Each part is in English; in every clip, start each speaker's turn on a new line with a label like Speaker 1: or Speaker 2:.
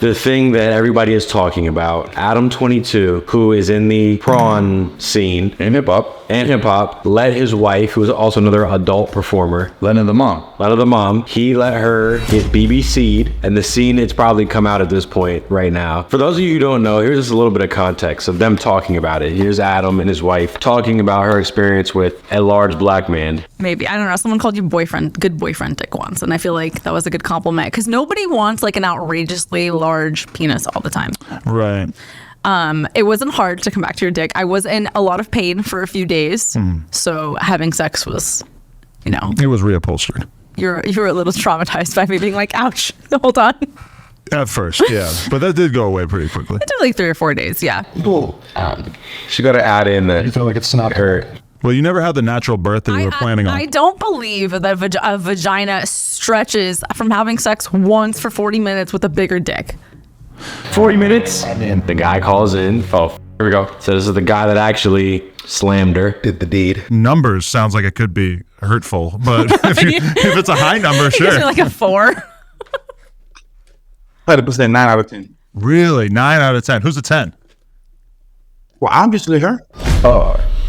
Speaker 1: The thing that everybody is talking about, Adam22, who is in the prawn scene
Speaker 2: and hip hop,
Speaker 1: let his wife, who is also another adult performer,
Speaker 2: Lena the mom,
Speaker 1: he let her get BBC'd, and the scene, it's probably come out at this point right now. For those of you who don't know, here's just a little bit of context of them talking about it. Here's Adam and his wife talking about her experience with a large black man.
Speaker 3: Maybe, I don't know, someone called you good boyfriend dick once, and I feel like that was a good compliment, because nobody wants like an outrageously large penis all the time.
Speaker 4: Right.
Speaker 3: It wasn't hard to come back to your dick. I was in a lot of pain for a few days, so having sex was,
Speaker 4: it was reupholstered.
Speaker 3: You were a little traumatized by me being like, ouch, hold on.
Speaker 4: At first, yeah, but that did go away pretty quickly.
Speaker 3: It took like 3 or 4 days, yeah.
Speaker 1: Cool. She got to add in that
Speaker 2: You feel like it's not
Speaker 1: hurt.
Speaker 4: Well, you never had the natural birth that you were planning on.
Speaker 3: I don't believe that a vagina stretches from having sex once for 40 minutes with a bigger dick.
Speaker 1: 40 minutes, and then the guy calls in. Oh, here we go. So this is the guy that actually slammed her.
Speaker 2: did the deed.
Speaker 4: Numbers sounds like it could be hurtful, but if it's a high number, sure.
Speaker 3: Like a 4.
Speaker 5: 100%, 9 out of 10.
Speaker 4: Really? 9 out of 10. Who's a 10?
Speaker 5: Well, obviously her.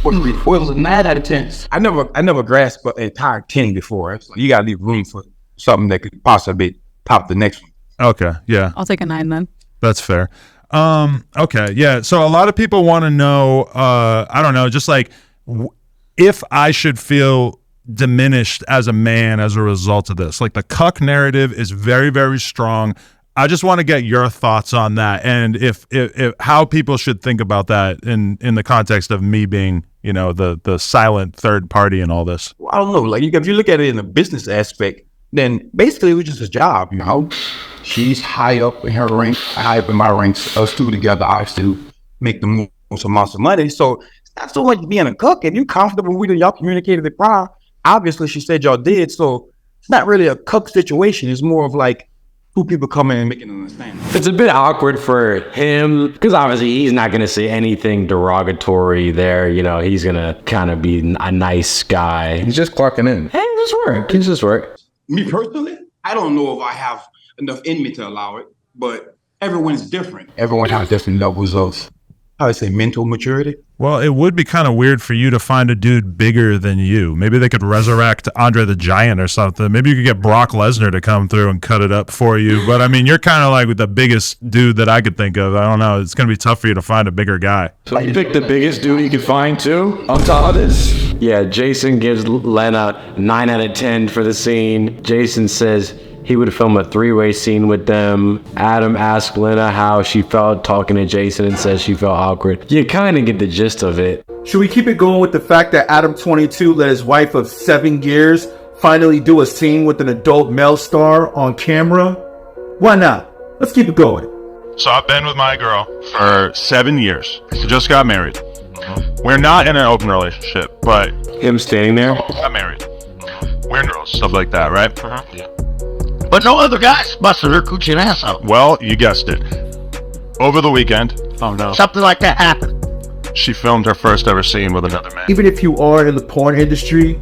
Speaker 5: It was a 9 out of 10. I never grasped an entire 10 before. It's like you gotta leave room for something that could possibly top the next one.
Speaker 4: Okay, yeah.
Speaker 3: I'll take a 9 then.
Speaker 4: That's fair. Okay, yeah. So a lot of people want to know, I don't know, just like if I should feel diminished as a man as a result of this. Like the cuck narrative is very, very strong. I just want to get your thoughts on that, and if how people should think about that in the context of me being, the silent third party in all this.
Speaker 5: Well, I don't know. Like if you look at it in a business aspect, then basically it was just a job. She's high up in her rank, high up in my ranks. Us two together, obviously, to make the most amounts of money. So it's not so much being a cook. If you're comfortable with it, y'all communicated it prior. Obviously, she said y'all did. So it's not really a cook situation. It's more of like two people coming and making an understanding.
Speaker 1: It's a bit awkward for him because obviously he's not going to say anything derogatory there. He's going to kind of be a nice guy.
Speaker 2: He's just clocking in.
Speaker 1: Hey, this just work.
Speaker 5: Me personally, I don't know if I have enough in me to allow it, but everyone's different. Everyone has different levels of, mental maturity.
Speaker 4: Well, it would be kind of weird for you to find a dude bigger than you. Maybe they could resurrect Andre the Giant or something. Maybe you could get Brock Lesnar to come through and cut it up for you. But I mean, you're kind of like the biggest dude that I could think of. I don't know. It's going to be tough for you to find a bigger guy.
Speaker 2: So you picked the biggest dude you could find too on top of this?
Speaker 1: Yeah, Jason gives Lena 9 out of 10 for the scene. Jason says he would film a 3-way scene with them. Adam asked Lena how she felt talking to Jason and says she felt awkward. You kind of get the gist of it.
Speaker 6: Should we keep it going with the fact that Adam22 let his wife of 7 years finally do a scene with an adult male star on camera? Why not? Let's keep it going.
Speaker 7: So I've been with my girl for 7 years. We just got married. We're not in an open relationship, but
Speaker 1: Him standing there?
Speaker 7: got married. We're in girls, stuff like that, right? Yeah.
Speaker 8: But no other guys busted her coochie and ass out.
Speaker 7: Well, you guessed it. Over the weekend,
Speaker 8: Something like that happened.
Speaker 7: she filmed her first ever scene with another man.
Speaker 6: Even if you are in the porn industry,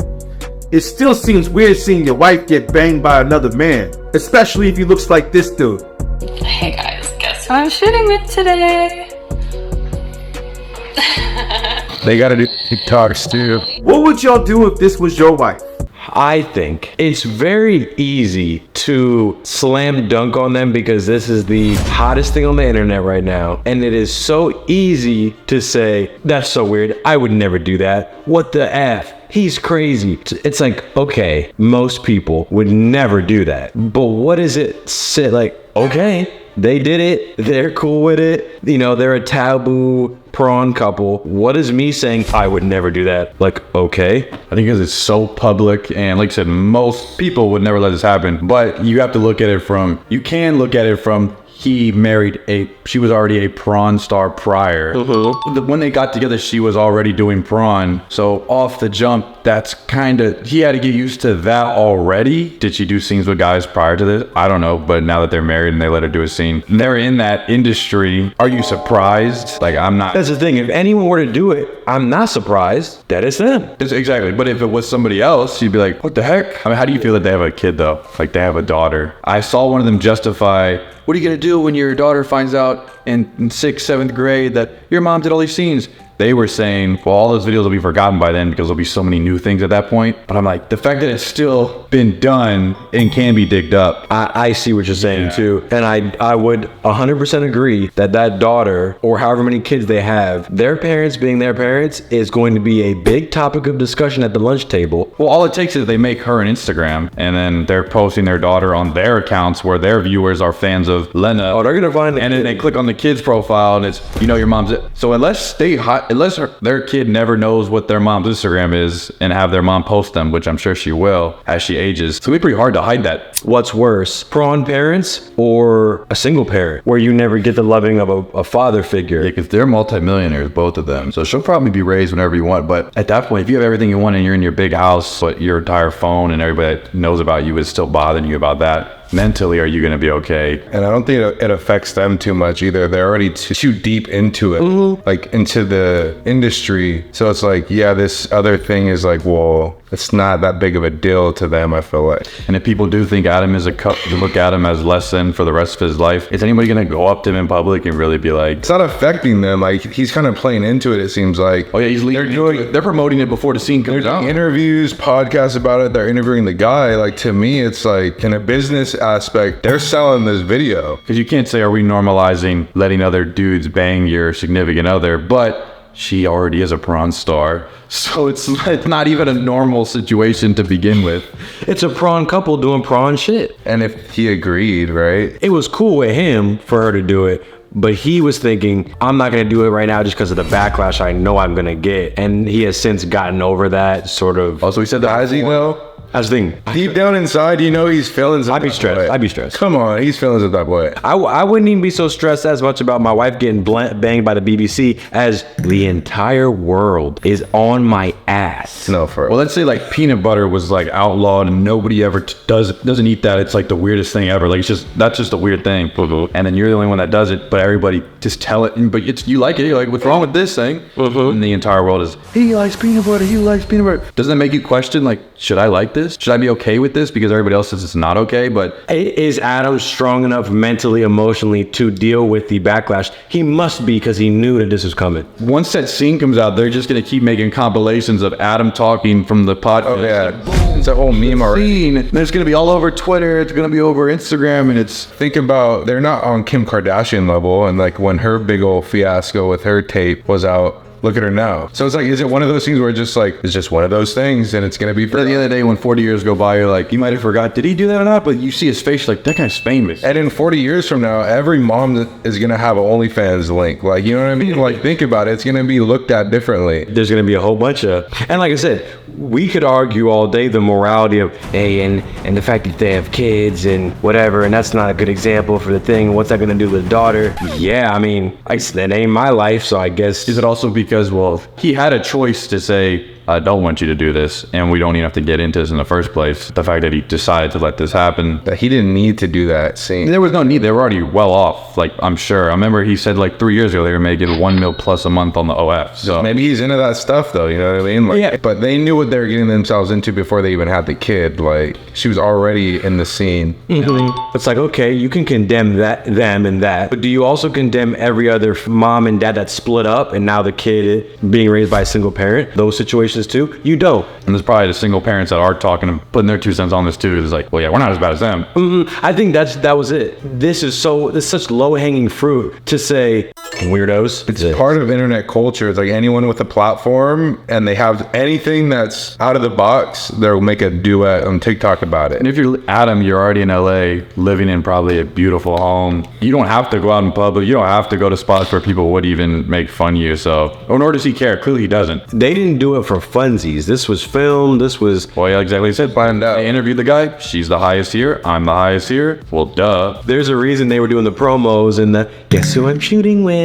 Speaker 6: it still seems weird seeing your wife get banged by another man, especially if he looks like this dude.
Speaker 9: Hey guys, guess who I'm shooting with today?
Speaker 2: They gotta do TikToks too.
Speaker 6: What would y'all do if this was your wife?
Speaker 1: I think it's very easy to slam dunk on them because this is the hottest thing on the internet right now. And it is so easy to say, that's so weird. I would never do that. What the F? He's crazy. It's like, okay, most people would never do that. But what is it? Say like, okay, they did it. They're cool with it. They're a taboo prawn couple. What is me saying I would never do that? Like, okay.
Speaker 2: I think because it's so public, and like I said, most people would never let this happen. But you have to look at it from, she was already a prawn star prior. When they got together, she was already doing prawn. So off the jump, he had to get used to that already. Did she do scenes with guys prior to this? I don't know. But now that they're married and they let her do a scene, they're in that industry. Are you surprised? Like, I'm not.
Speaker 1: That's the thing. If anyone were to do it, I'm not surprised that it's them.
Speaker 2: Exactly. But if it was somebody else, you'd be like, what the heck? I mean, how do you feel that they have a kid though? Like they have a daughter. I saw one of them justify what are you going to do when your daughter finds out in 6th, 7th grade that your mom did all these scenes? They were saying, well, all those videos will be forgotten by then because there'll be so many new things at that point. But I'm like, the fact that it's still been done and can be digged up.
Speaker 1: I see what you're saying too. And I would 100% agree that daughter, or however many kids they have, their parents being their parents is going to be a big topic of discussion at the lunch table.
Speaker 2: Well, all it takes is they make her an Instagram and then they're posting their daughter on their accounts where their viewers are fans of Lena.
Speaker 1: Oh, they're going to find
Speaker 2: and then they click on the kid's profile and it's, your mom's. So unless their kid never knows what their mom's Instagram is and have their mom post them, which I'm sure she will as she ages, it's gonna be pretty hard to hide that.
Speaker 1: What's worse, prawn parents or a single parent where you never get the loving of a father figure?
Speaker 2: Yeah, because they're multimillionaires, both of them. So she'll probably be raised whenever you want. But at that point, if you have everything you want and you're in your big house, but your entire phone and everybody that knows about you is still bothering you about that, mentally, are you going to be okay?
Speaker 10: And I don't think it affects them too much either. They're already too deep into it, like into the industry. So it's like, yeah, this other thing is like, well, it's not that big of a deal to them, I feel like.
Speaker 2: And if people do think Adam is a cup, to look at him as less than for the rest of his life, is anybody going to go up to him in public and really be like...
Speaker 10: It's not affecting them. Like, he's kind of playing into it, it seems like.
Speaker 2: Oh yeah, they're promoting it before the scene comes out.
Speaker 10: Interviews, podcasts about it. They're interviewing the guy. Like, to me, it's like, in a business aspect, they're selling this video.
Speaker 2: Because you can't say, are we normalizing letting other dudes bang your significant other? But she already is a prawn star. So it's not even a normal situation to begin with.
Speaker 1: It's a prawn couple doing prawn shit.
Speaker 10: And if he agreed, right?
Speaker 1: It was cool with him for her to do it. But he was thinking, I'm not going to do it right now just because of the backlash I know I'm going to get. And he has since gotten over that sort of...
Speaker 10: Also, he said that, has he though?
Speaker 1: That's the thing.
Speaker 10: Deep down inside, he's feeling some
Speaker 1: I'd be stressed.
Speaker 10: Come on, he's feeling some that way.
Speaker 1: I wouldn't even be so stressed as much about my wife getting banged by the BBC as the entire world is on my ass.
Speaker 10: No, for
Speaker 2: well, let's say like peanut butter was like outlawed and nobody ever doesn't eat that. It's like the weirdest thing ever. Like that's just a weird thing. And then you're the only one that does it, but everybody just tell it. But you like it. You're like, what's wrong with this thing? And the entire world is, he likes peanut butter. He likes peanut butter. Doesn't that make you question, like, should I like this? Should I be okay with this? Because everybody else says it's not okay. But
Speaker 1: is Adam strong enough mentally, emotionally to deal with the backlash? He must be, because he knew that this was coming.
Speaker 2: Once that scene comes out, they're just going to keep making compilations of Adam talking from the podcast.
Speaker 10: Oh yeah, it's a whole meme already.
Speaker 2: And it's going to be all over Twitter. It's going to be over Instagram. And it's...
Speaker 10: Think about, they're not on Kim Kardashian level. And like when her big old fiasco with her tape was out, look at her now. So it's like, is it one of those things where it's just one of those things and it's going to be...
Speaker 2: But at the end of the day, when 40 years go by, you're like, you might have forgot, did he do that or not? But you see his face, like, that guy's famous.
Speaker 10: And in 40 years from now, every mom is going to have an OnlyFans link. Like, you know what I mean? Like, think about it. It's going to be looked at differently.
Speaker 1: There's going to be a whole bunch of... And like I said, we could argue all day the morality of, hey, and the fact that they have kids and whatever, and that's not a good example for the thing. What's that going to do with the daughter? Yeah, I mean, that ain't my life, so I guess...
Speaker 2: Is it also because, well, he had a choice to say, I don't want you to do this, and we don't even have to get into this in the first place. The fact that he decided to let this happen.
Speaker 10: That he didn't need to do that scene.
Speaker 2: There was no need. They were already well off, like, I'm sure. I remember he said like 3 years ago they were making $1 million plus a month on the OF. So
Speaker 10: maybe he's into that stuff though, you know what I mean? Like,
Speaker 1: yeah.
Speaker 10: But they knew what they were getting themselves into before they even had the kid. Like, she was already in the scene.
Speaker 1: It's like, okay, you can condemn them and that, but do you also condemn every other mom and dad that split up and now the kid being raised by a single parent? Those situations too? You don't.
Speaker 2: And there's probably the single parents that are talking and putting their 2 cents on this too. It's like, well, yeah, we're not as bad as them.
Speaker 1: I think that was it. This is such low-hanging fruit to say, weirdos.
Speaker 10: It's part of internet culture. It's like anyone with a platform and they have anything that's out of the box, they'll make a duet on TikTok about it.
Speaker 2: And if you're Adam, you're already in LA, living in probably a beautiful home. You don't have to go out in public. You don't have to go to spots where people would even make fun of you. So, or nor does he care. Clearly he doesn't.
Speaker 1: They didn't do it for funsies. This was filmed. This was...
Speaker 2: Well, yeah, exactly. He said,
Speaker 10: planned out.
Speaker 2: They interviewed the guy. She's the highest here. I'm the highest here. Well, duh.
Speaker 1: There's a reason they were doing the promos and the guess who I'm shooting with.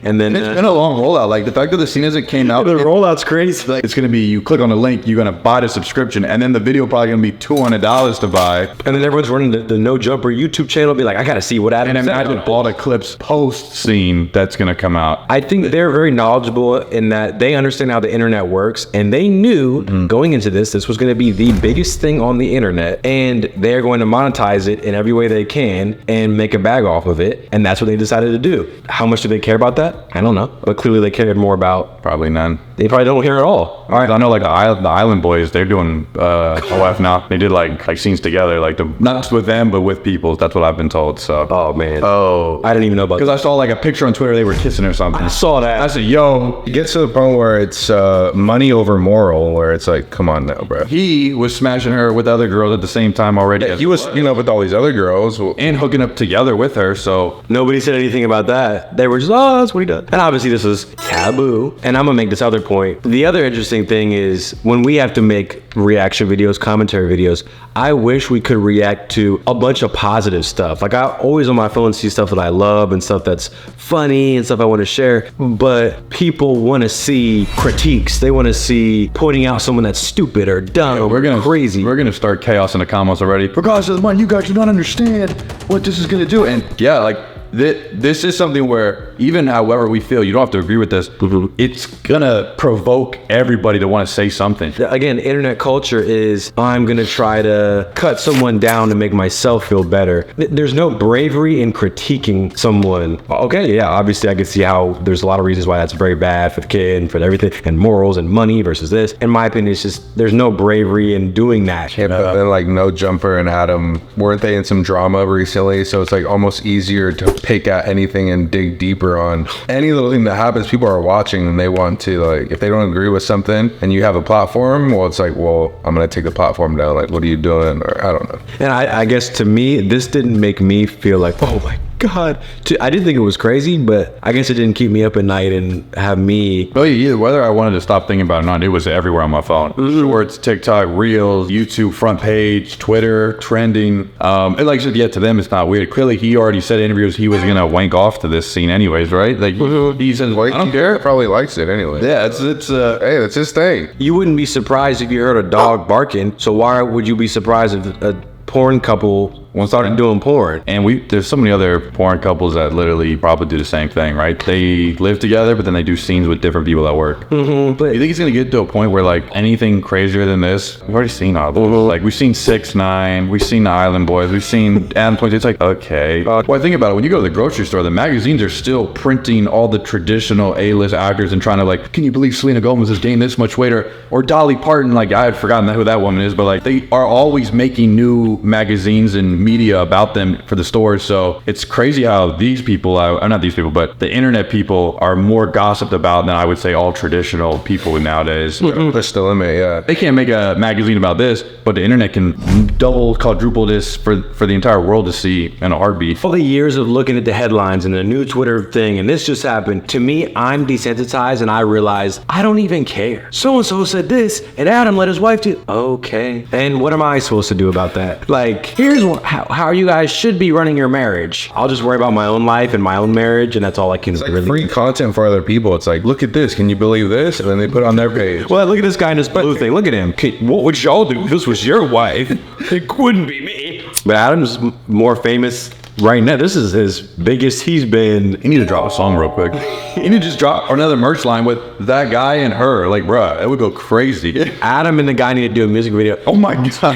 Speaker 1: And then
Speaker 2: It's been a long rollout. Like the fact that the scene hasn't came out,
Speaker 1: the rollout's crazy.
Speaker 2: like, it's gonna be you click on the link, you're gonna buy the subscription, and then the video probably gonna be $200 to buy.
Speaker 1: And then everyone's running the No Jumper YouTube channel, be like, I gotta see what Adam
Speaker 2: And
Speaker 1: said.
Speaker 2: imagine all the clips post scene that's gonna come out.
Speaker 1: I think they're very knowledgeable in that they understand how the internet works, and they knew going into this was going to be the biggest thing on the internet, and they're going to monetize it in every way they can and make a bag off of it, and that's what they decided to do. How much do they care about that? I don't know, but clearly they cared more about.
Speaker 2: Probably none.
Speaker 1: They probably don't care at all.
Speaker 2: All right, I know like the Island Boys, they're doing OF now. They did like scenes together, like not just with them, but with people. That's what I've been told. So.
Speaker 1: Oh man.
Speaker 10: Oh,
Speaker 1: I didn't even know about
Speaker 2: Because
Speaker 1: that.
Speaker 2: I saw like a picture on Twitter, they were kissing or something.
Speaker 1: I saw that.
Speaker 2: I said, yo.
Speaker 10: it gets to the point where it's money over moral, where it's like, come on now, bro.
Speaker 2: He was smashing her with other girls at the same time already.
Speaker 10: He was, with all these other girls.
Speaker 2: And hooking up together with her, so.
Speaker 1: Nobody said anything about that. They were just, oh, that's what he does. And obviously this was taboo. And I'm gonna make this other point. The other interesting thing is when we have to make reaction videos, commentary videos, I wish we could react to a bunch of positive stuff. Like I always on my phone see stuff that I love and stuff that's funny and stuff I want to share, but people want to see critiques. They want to see pointing out someone that's stupid or dumb or crazy.
Speaker 2: We're gonna start chaos in the comments already. Regardless of the money, you guys do not understand what this is gonna do. And yeah, like this is something where even however we feel, you don't have to agree with this. It's gonna provoke everybody to want to say something.
Speaker 1: Again, internet culture is I'm gonna try to cut someone down to make myself feel better. There's no bravery in critiquing someone. Okay, yeah, obviously I can see how there's a lot of reasons why that's very bad for the kid and for everything, and morals and money versus this. In my opinion, it's just there's no bravery in doing that.
Speaker 10: Yeah, but then like No Jumper and Adam, weren't they in some drama recently? So it's like almost easier to pick at anything and dig deeper on any little thing that happens. People are watching and they want to, like, if they don't agree with something and you have a platform, well, it's like, well, I'm gonna take the platform down. Like, what are you doing? Or I don't know.
Speaker 1: And I guess to me, this didn't make me feel like, oh my God. I didn't think it was crazy, but I guess it didn't keep me up at night and have me.
Speaker 2: But yeah, whether I wanted to stop thinking about it or not, it was everywhere on my phone. Shorts, TikTok, Reels, YouTube front page, Twitter, trending. And like I said, yeah, to them it's not weird. Clearly, he already said in interviews he was gonna wank off to this scene anyways, right? Like he says, I don't care.
Speaker 10: Probably likes it anyway.
Speaker 2: Yeah, it's
Speaker 10: hey, that's his thing.
Speaker 1: You wouldn't be surprised if you heard a dog barking. So why would you be surprised if a porn couple started doing porn?
Speaker 2: And there's so many other porn couples that literally probably do the same thing, right? They live together, but then they do scenes with different people at work. But you think it's gonna get to a point where like anything crazier than this? We've already seen all those. Like we've seen 6ix9ine, we've seen the Island Boys, we've seen Adam22. It's like, okay. Well, think about it. When you go to the grocery store, the magazines are still printing all the traditional A-list actors and trying to like, can you believe Selena Gomez has gained this much weight? Or Dolly Parton, like I had forgotten who that woman is, but like they are always making new magazines and media about them for the stores. So it's crazy how these people, not these people, but the internet people are more gossiped about than I would say all traditional people nowadays.
Speaker 10: Push the limit, yeah.
Speaker 2: They can't make a magazine about this, but the internet can double, quadruple this for the entire world to see in a heartbeat.
Speaker 1: All the years of looking at the headlines and the new Twitter thing, and this just happened, to me, I'm desensitized and I realize I don't even care. So-and-so said this, and Adam let his wife do, okay. And what am I supposed to do about that? Like, here's how you guys should be running your marriage. I'll just worry about my own life and my own marriage, and that's all I can really.
Speaker 10: Free content for other people. It's like, look at this. Can you believe this? And then they put it on their page.
Speaker 1: Well, look at this guy in this blue thing. Look at him. What would y'all do if this was your wife? It couldn't be me. But Adam's more famous right now. This is his biggest he's been.
Speaker 2: You need to drop a song real quick. You need to just drop another merch line with that guy and her. Like, bruh, it would go crazy.
Speaker 1: Adam and the guy need to do a music video.
Speaker 2: Oh my God.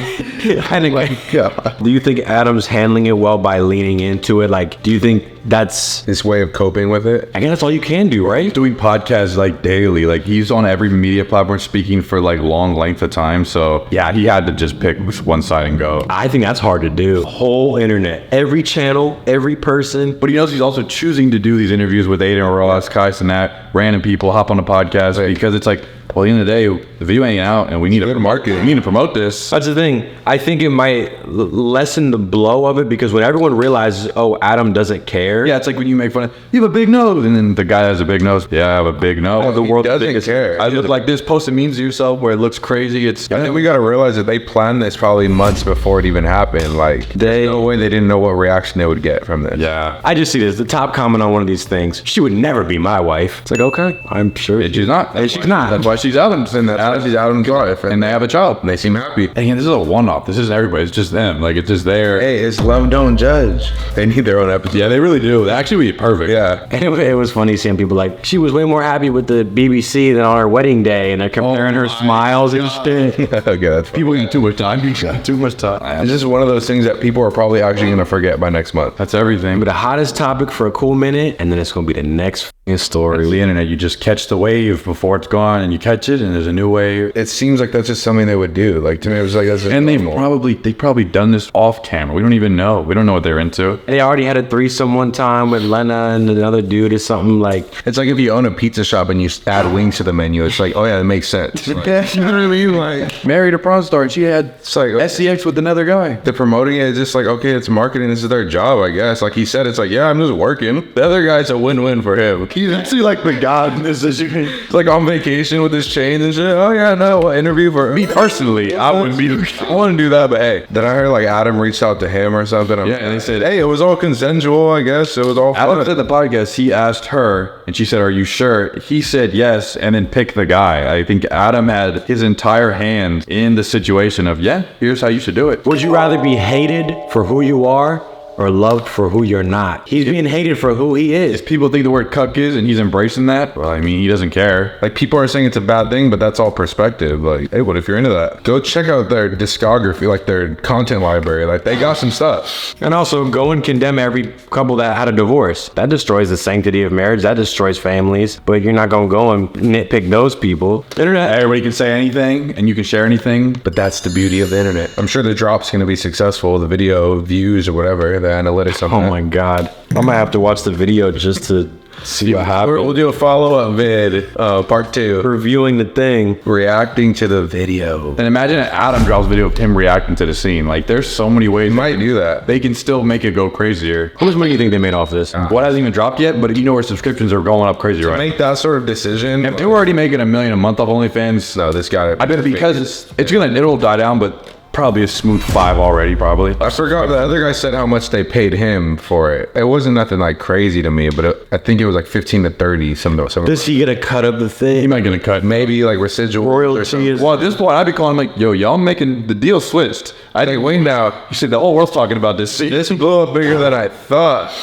Speaker 1: Do you think Adam's handling it well by leaning into it? Like, do you think that's
Speaker 10: his way of coping with it?
Speaker 1: I guess that's all you can do, right?
Speaker 2: He's doing podcasts like daily. Like he's on every media platform speaking for like long length of time. So yeah, he had to just pick one side and go.
Speaker 1: I think that's hard to do. Whole internet, every channel, every person.
Speaker 2: But he knows he's also choosing to do these interviews with Aiden Ross, Kai Sinat, random people hop on the podcast because it's like, well, at the end of the day, the video ain't out and we need to market. We need to promote this.
Speaker 1: That's the thing. I think it might lessen the blow of it because when everyone realizes, oh, Adam doesn't care, care.
Speaker 2: Yeah, it's like when you make fun of, you have a big nose, and then the guy has a big nose. Yeah, I have a big nose.
Speaker 10: Oh, the world doesn't care.
Speaker 2: I look like this, post a memes of yourself where it looks crazy.
Speaker 10: I think we gotta realize that they planned this probably months before it even happened. Like, there's no way they didn't know what reaction they would get from this.
Speaker 2: Yeah.
Speaker 1: I just see this. The top comment on one of these things. She would never be my wife. It's like, okay, I'm sure.
Speaker 2: She's not.
Speaker 1: She's not.
Speaker 2: That's why she's Adam's. And
Speaker 10: She's Adam's wife,
Speaker 2: and they have a child.
Speaker 10: and they seem happy.
Speaker 2: And again, this is a one-off. This isn't everybody. It's just them. Like, it's just there.
Speaker 10: Hey, it's love, don't judge. They need their own episode.
Speaker 2: Yeah, they really do. They actually would be perfect.
Speaker 10: Yeah.
Speaker 1: And it was funny seeing people like, she was way more happy with the BBC than on her wedding day, and they're comparing her smiles and shit.
Speaker 10: Okay, that's fine.
Speaker 2: People get too much time. You got too much time.
Speaker 10: It's just one of those things that people are probably actually gonna forget by next month.
Speaker 2: That's everything.
Speaker 1: But the hottest topic for a cool minute, and then it's gonna be the next f***ing story.
Speaker 2: The internet, you just catch the wave before it's gone, and you catch it, and there's a new wave.
Speaker 10: It seems like that's just something they would do. Like, to me, it was like, that's just
Speaker 2: And they
Speaker 10: normal.
Speaker 2: probably done this off camera. We don't even know. We don't know what they're into.
Speaker 1: They already had a threesome one time with Lena and another dude or something like.
Speaker 10: It's like if you own a pizza shop and you add wings to the menu, it's like, oh yeah, it makes sense. Like, you know what I mean? Like,
Speaker 2: Married a porn star, and she had
Speaker 10: it's like
Speaker 2: SCX with another guy.
Speaker 10: the promoting it is just like, okay, it's marketing. This is their job, I guess. Like he said, it's like, yeah, I'm just working. The other guy's a win-win for him. He's actually like the god in this situation. He's like on vacation with his chains and shit. Oh yeah, no, interview for
Speaker 2: Me personally, I wouldn't be.
Speaker 10: I wouldn't do that, but hey, then I heard like Adam reached out to him or something.
Speaker 2: Yeah, and they said,
Speaker 10: hey, it was all consensual, I guess. It was all
Speaker 2: Adam
Speaker 10: fun.
Speaker 2: said the podcast, he asked her, and she said, are you sure? He said yes, and then picked the guy. I think Adam had his entire hand in the situation of, yeah, here's how you should do it.
Speaker 1: Would you rather be hated for who you are or loved for who you're not? He's being hated for who he is.
Speaker 2: If people think the word cuck is, and he's embracing that, well, I mean, he doesn't care.
Speaker 10: Like people are saying it's a bad thing, but that's all perspective. Like, hey, what if you're into that? Go check out their discography, like their content library. Like they got some stuff.
Speaker 1: And also go and condemn every couple that had a divorce. That destroys the sanctity of marriage. That destroys families. But you're not gonna go and nitpick those people. Internet.
Speaker 2: Everybody can say anything, and you can share anything.
Speaker 10: But that's the beauty of the internet. I'm sure the drop's gonna be successful. The video views or whatever, the analytics on
Speaker 1: Oh
Speaker 10: that.
Speaker 1: my God. I might have to watch the video just to see what happened.
Speaker 10: We'll do a follow-up vid, part 2,
Speaker 1: Reviewing the thing.
Speaker 10: reacting to the video.
Speaker 2: And imagine an Adam drops video of him reacting to the scene. Like, there's so many ways
Speaker 10: You might do that.
Speaker 2: they can still make it go crazier.
Speaker 1: How much money do you think they made off this?
Speaker 2: What hasn't even dropped yet, but you know where subscriptions are going up crazy, right?
Speaker 10: Make that sort of decision.
Speaker 2: If they were already making $1 million a month off OnlyFans,
Speaker 10: No, this guy.
Speaker 2: I bet because it'll die down, but probably a smooth 5 already, probably.
Speaker 10: I forgot the other guy said how much they paid him for it. It wasn't nothing like crazy to me, but I think it was like 15 to 30. Some.
Speaker 1: Does he get a cut of the
Speaker 2: He
Speaker 1: thing?
Speaker 2: might get a cut.
Speaker 10: Maybe like residual
Speaker 1: Royalties.
Speaker 2: Well, at this point, I'd be calling him like, yo, y'all making the deal switched. I think, wait now. You said the whole world's talking about this. See,
Speaker 10: This blew up bigger than I thought.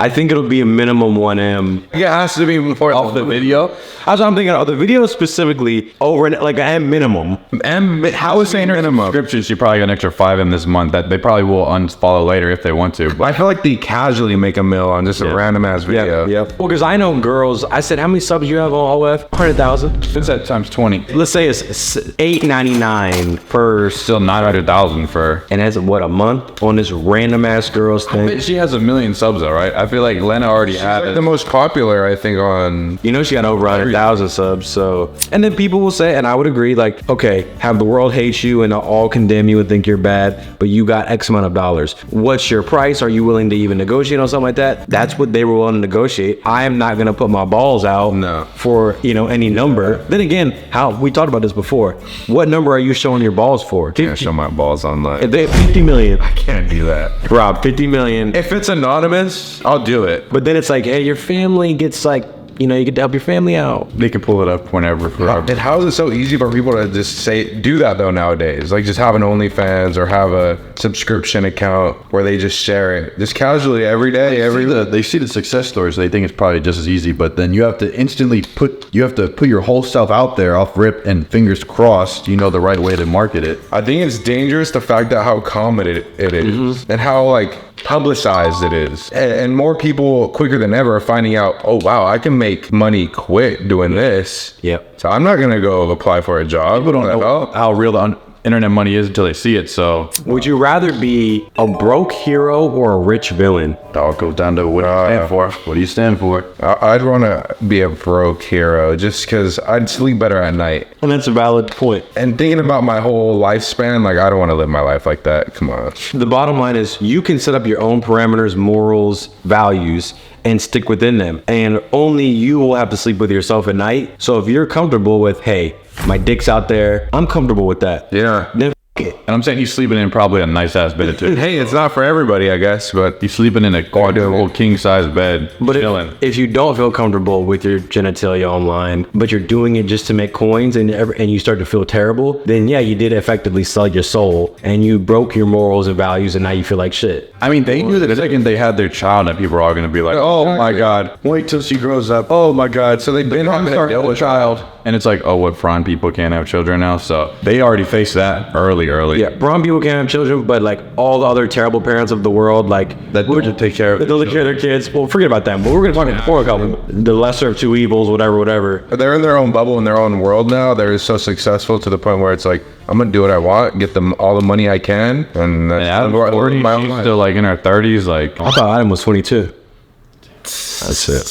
Speaker 1: I think it'll be a minimum 1M.
Speaker 10: It has to be more
Speaker 2: off the video.
Speaker 1: That's what I'm thinking. Of the video specifically over like a M minimum.
Speaker 2: I was saying her subscription, she probably got an extra 5 in this month that they probably will unfollow later if they want to.
Speaker 10: I feel like they casually make a mill on just a random ass video.
Speaker 1: Yeah. Well, because I know girls. I said, how many subs you have on OF? 100,000.
Speaker 2: It's that times 20.
Speaker 1: Let's say it's $8.99 per.
Speaker 2: Still 900,000 for.
Speaker 1: And that's what, a month on this random ass girls thing.
Speaker 2: She has 1 million subs though, right? I feel like Lena already had
Speaker 10: Like
Speaker 2: it.
Speaker 10: the most popular, I think, on.
Speaker 1: You know, she got over 100,000 subs. So, and then people will say, and I would agree, like, okay, have the world hate you and all condemn you and think you're bad, but you got X amount of dollars. What's your price? Are you willing to even negotiate on something like that? That's what they were willing to negotiate. I am not gonna put my balls out for any number. Then again, how we talked about this before. What number are you showing your balls for?
Speaker 10: I can't show my balls online.
Speaker 1: If they 50 million.
Speaker 10: I can't do that.
Speaker 1: Rob, 50 million.
Speaker 10: If it's anonymous, I'll do it.
Speaker 1: But then it's like, hey, your family gets like, you get to help your family out.
Speaker 2: They can pull it up whenever.
Speaker 10: And how is it so easy for people to just do that though nowadays? Like just have an OnlyFans or have a subscription account where they just share it just casually every day.
Speaker 2: They see the success stories, so they think it's probably just as easy. But then you have to instantly put your whole self out there off rip, and fingers crossed, you know the right way to market it.
Speaker 10: I think it's dangerous the fact that how common it is and how like publicized it is, and more people quicker than ever are finding out, oh wow, I can make money quick doing this.
Speaker 1: Yep.
Speaker 10: So I'm not gonna go apply for a job.
Speaker 2: People don't know how real internet money is until they see it. So
Speaker 1: Would you rather be a broke hero or a rich villain?
Speaker 2: it all goes down to what you stand for. What do you stand for?
Speaker 10: I'd want to be a broke hero just because I'd sleep better at night.
Speaker 1: And that's a valid point.
Speaker 10: And thinking about my whole lifespan, like I don't want to live my life like that. Come on.
Speaker 1: The bottom line is you can set up your own parameters, morals, values, and stick within them. And only you will have to sleep with yourself at night. So if you're comfortable with, hey, my dick's out there, I'm comfortable with that.
Speaker 10: Yeah.
Speaker 1: Then f- it.
Speaker 2: And I'm saying he's sleeping in probably a nice ass bed too.
Speaker 10: Hey, it's not for everybody, I guess, but
Speaker 2: He's sleeping in a whole king size bed,
Speaker 1: But
Speaker 2: chilling.
Speaker 1: if you don't feel comfortable with your genitalia online, but you're doing it just to make coins and you start to feel terrible, then yeah, you did effectively sell your soul and you broke your morals and values and now you feel like shit.
Speaker 2: I mean, they knew that the second they had their child, that people were all going to be like, "Oh my god, wait till she grows up."
Speaker 10: oh my God. So they've been having to
Speaker 2: Start
Speaker 10: deal
Speaker 2: with a
Speaker 10: with
Speaker 2: child, and it's like, oh, what Fran people can't have children now? So they already faced that early.
Speaker 1: Yeah, brown people can't have children, but like all the other terrible parents of the world, like
Speaker 2: That don't take care of
Speaker 1: they'll take care of their kids. Well, forget about them. But we're gonna talk before a couple, the lesser of two evils, whatever.
Speaker 10: They're in their own bubble, in their own world now. They're so successful to the point where it's like, I'm gonna do what I want, get them all the money I can, and that's
Speaker 2: Yeah, I'm
Speaker 10: my
Speaker 2: 40,
Speaker 10: own
Speaker 2: she's
Speaker 10: life.
Speaker 2: still like in her 30s. Like,
Speaker 1: I thought Adam was 22. That's it.